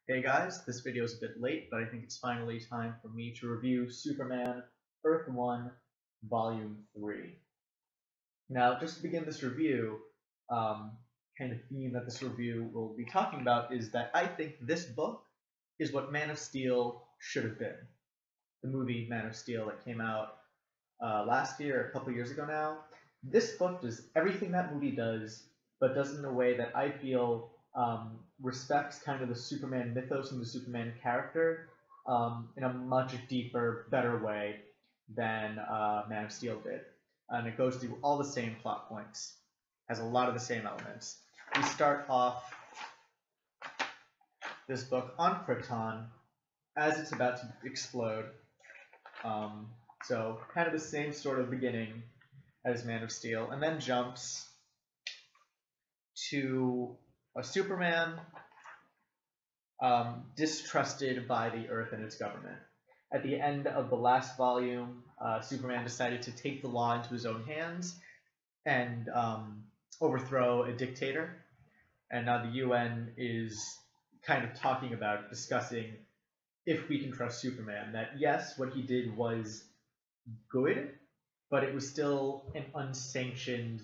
Hey guys, this video is a bit late, but I think it's finally time for me to review Superman Earth 1 Volume 3. Now, just to begin this review, kind of theme that this review will be talking about is that I think this book is what Man of Steel should have been. The movie Man of Steel that came out last year, a couple years ago now. This book does everything that movie does, but does it in a way that I feel respects kind of the Superman mythos and the Superman character in a much deeper, better way than Man of Steel did. And it goes through all the same plot points, has a lot of the same elements. We start off this book on Krypton as it's about to explode. So kind of the same sort of beginning as Man of Steel, and then jumps to a Superman distrusted by the Earth and its government. At the end of the last volume, Superman decided to take the law into his own hands and overthrow a dictator. And now the UN is kind of talking about, discussing if we can trust Superman. That yes, what he did was good, but it was still an unsanctioned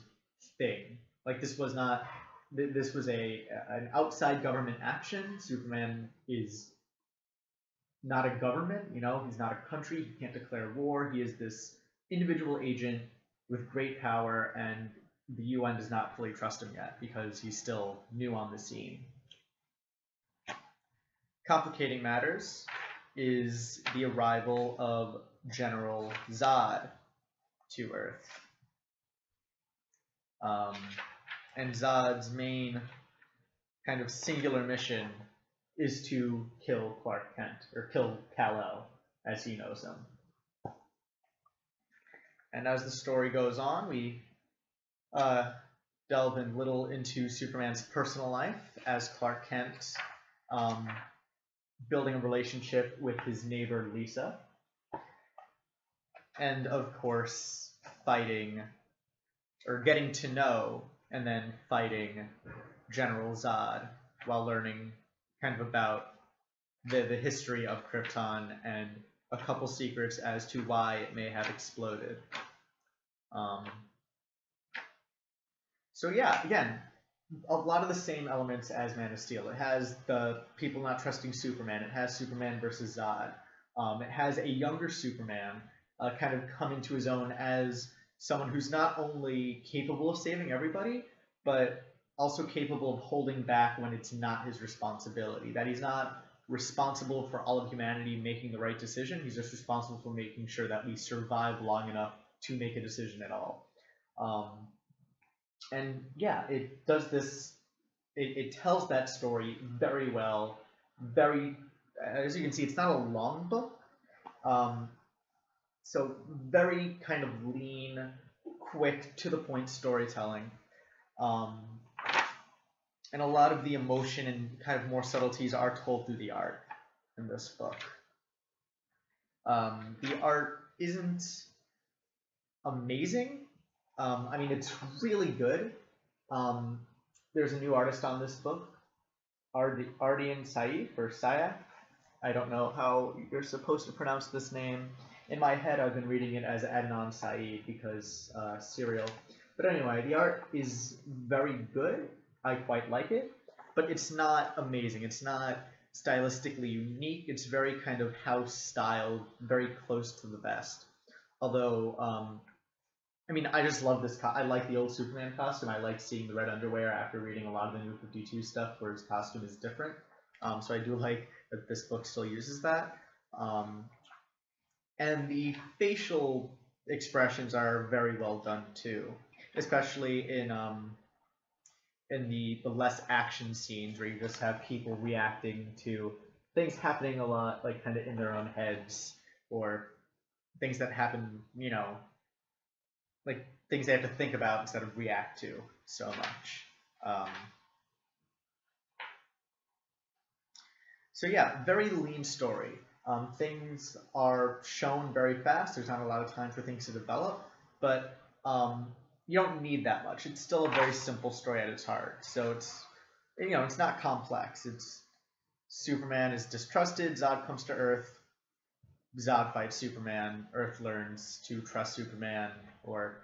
thing. Like this was not. This was an outside government action. Superman is not a government, he's not a country, he can't declare war, he is this individual agent with great power, and the UN does not fully trust him yet because he's still new on the scene. Complicating matters is the arrival of General Zod to Earth. And Zod's main kind of singular mission is to kill Clark Kent, or kill Kal-El, as he knows him. And as the story goes on, we delve in little into Superman's personal life as Clark Kent, building a relationship with his neighbor Lisa, and of course fighting, or getting to know, and then fighting General Zod while learning kind of about the history of Krypton and a couple secrets as to why it may have exploded. So yeah, again, a lot of the same elements as Man of Steel. It has the people not trusting Superman. It has Superman versus Zod. It has a younger Superman kind of coming to his own as someone who's not only capable of saving everybody, but also capable of holding back when it's not his responsibility. That he's not responsible for all of humanity making the right decision. He's just responsible for making sure that we survive long enough to make a decision at all. And yeah, it does this. It tells that story very well. As you can see, it's not a long book. So very kind of lean, quick, to the point storytelling. And a lot of the emotion and kind of more subtleties are told through the art in this book. The art isn't amazing. I mean, it's really good. There's a new artist on this book, Ardian Syed, or Syed. I don't know how you're supposed to pronounce this name. In my head, I've been reading it as Adnan Syed because serial. But anyway, the art is very good. I quite like it, but it's not amazing. It's not stylistically unique. It's very kind of house styled, very close to the best. Although, I mean, I just love this. I like the old Superman costume. I like seeing the red underwear after reading a lot of the New 52 stuff where his costume is different. So I do like that this book still uses that. And the facial expressions are very well done too, especially in the less action scenes where you just have people reacting to things happening a lot, like kind of in their own heads, or things that happen, like things they have to think about instead of react to so much. So yeah, very lean story. Things are shown very fast. There's not a lot of time for things to develop, but you don't need that much. It's still a very simple story at its heart. So it's not complex. Superman is distrusted. Zod comes to Earth. Zod fights Superman. Earth learns to trust Superman, or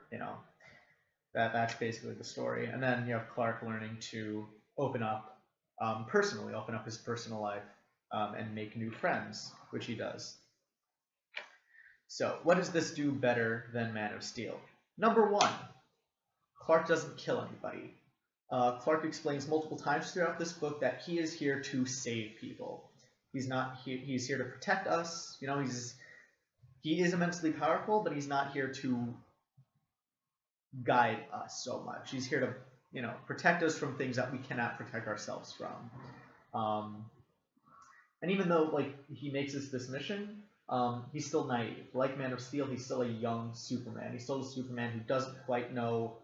that's basically the story. And then you have Clark learning to open up, personally, open up his personal life, and make new friends, which he does. So, what does this do better than Man of Steel? Number one, Clark doesn't kill anybody. Clark explains multiple times throughout this book that he is here to save people. He's here to protect us. He is immensely powerful, but he's not here to guide us so much. He's here to, protect us from things that we cannot protect ourselves from. And even though, he makes us this mission, he's still naive. Like Man of Steel, he's still a young Superman. He's still a Superman who doesn't quite know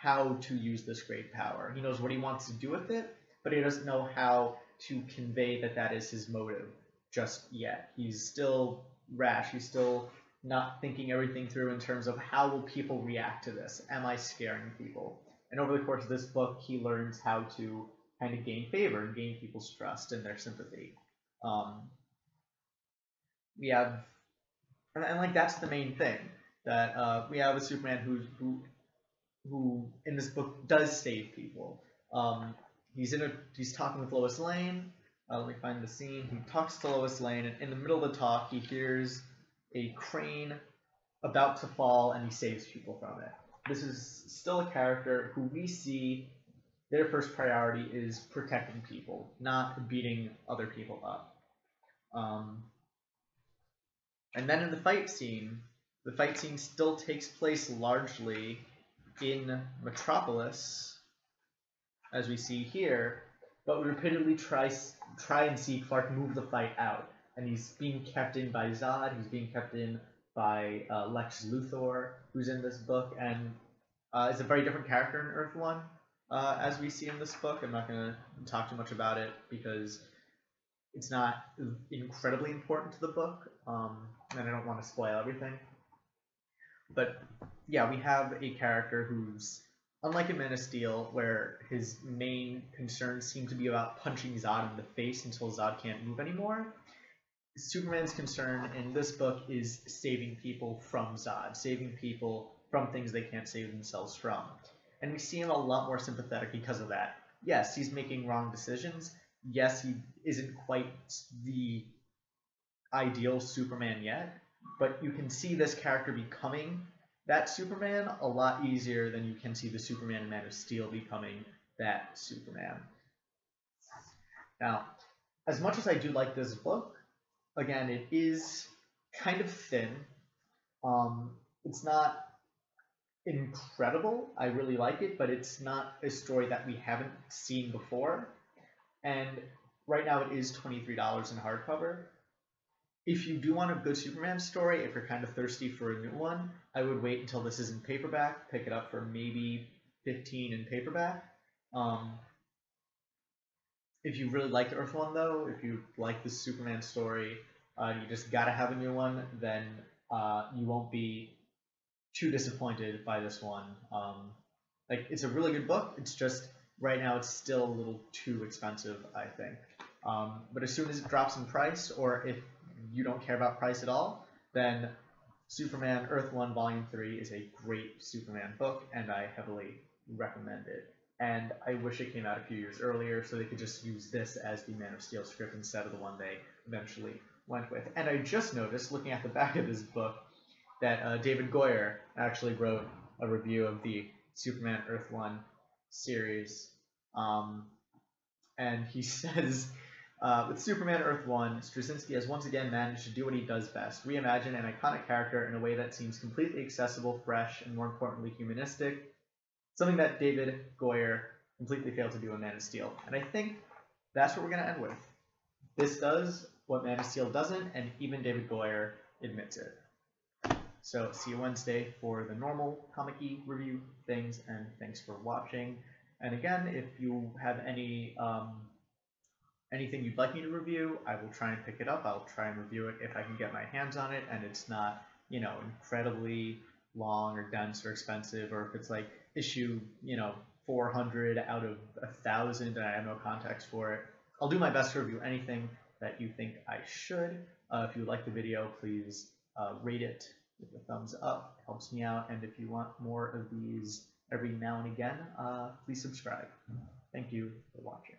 how to use this great power. He knows what he wants to do with it, but he doesn't know how to convey that is his motive just yet. He's still rash. He's still not thinking everything through in terms of how will people react to this? Am I scaring people? And over the course of this book, he learns how to kind of gain favor and gain people's trust and their sympathy. We have, and that's the main thing, that we have a Superman who in this book does save people. He's talking with Lois Lane. Let me find the scene. He talks to Lois Lane, and in the middle of the talk, he hears a crane about to fall, and he saves people from it. This is still a character who we see their first priority is protecting people, not beating other people up. And then in the fight scene still takes place largely in Metropolis, as we see here, but we repeatedly try and see Clark move the fight out, and he's being kept in by Zod, he's being kept in by Lex Luthor, who's in this book, and is a very different character in Earth 1, as we see in this book. I'm not going to talk too much about it, because it's not incredibly important to the book, and I don't want to spoil everything. But yeah, we have a character who's, unlike in Man of Steel, where his main concerns seem to be about punching Zod in the face until Zod can't move anymore, Superman's concern in this book is saving people from Zod, saving people from things they can't save themselves from. And we see him a lot more sympathetic because of that. Yes, he's making wrong decisions. Yes, he isn't quite the ideal Superman yet, but you can see this character becoming that Superman a lot easier than you can see the Superman in Man of Steel becoming that Superman. Now, as much as I do like this book, again, it is kind of thin. It's not incredible. I really like it, but it's not a story that we haven't seen before. And right now it is $23 in hardcover. If you do want a good Superman story, if you're kind of thirsty for a new one, I would wait until this is in paperback, pick it up for maybe $15 in paperback. If you really like the Earth one, though, if you like the Superman story, you just gotta have a new one, then you won't be too disappointed by this one. It's a really good book. It's just right now it's still a little too expensive, I think. But as soon as it drops in price, or if you don't care about price at all, then Superman Earth 1 Volume 3 is a great Superman book, and I heavily recommend it. And I wish it came out a few years earlier so they could just use this as the Man of Steel script instead of the one they eventually went with. And I just noticed, looking at the back of this book, that David Goyer actually wrote a review of the Superman Earth 1 series. And he says, with Superman Earth 1, Straczynski has once again managed to do what he does best, reimagine an iconic character in a way that seems completely accessible, fresh, and more importantly humanistic, something that David Goyer completely failed to do in Man of Steel. And I think that's what we're going to end with. This does what Man of Steel doesn't, and even David Goyer admits it. So see you Wednesday for the normal comic-y review things, and thanks for watching. And again, if you have any anything you'd like me to review, I will try and pick it up. I'll try and review it if I can get my hands on it, and it's not, incredibly long or dense or expensive, or if it's like issue, 400 out of 1,000 and I have no context for it. I'll do my best to review anything that you think I should. If you like the video, please rate it with a thumbs up. It helps me out. And if you want more of these every now and again, please subscribe. Thank you for watching.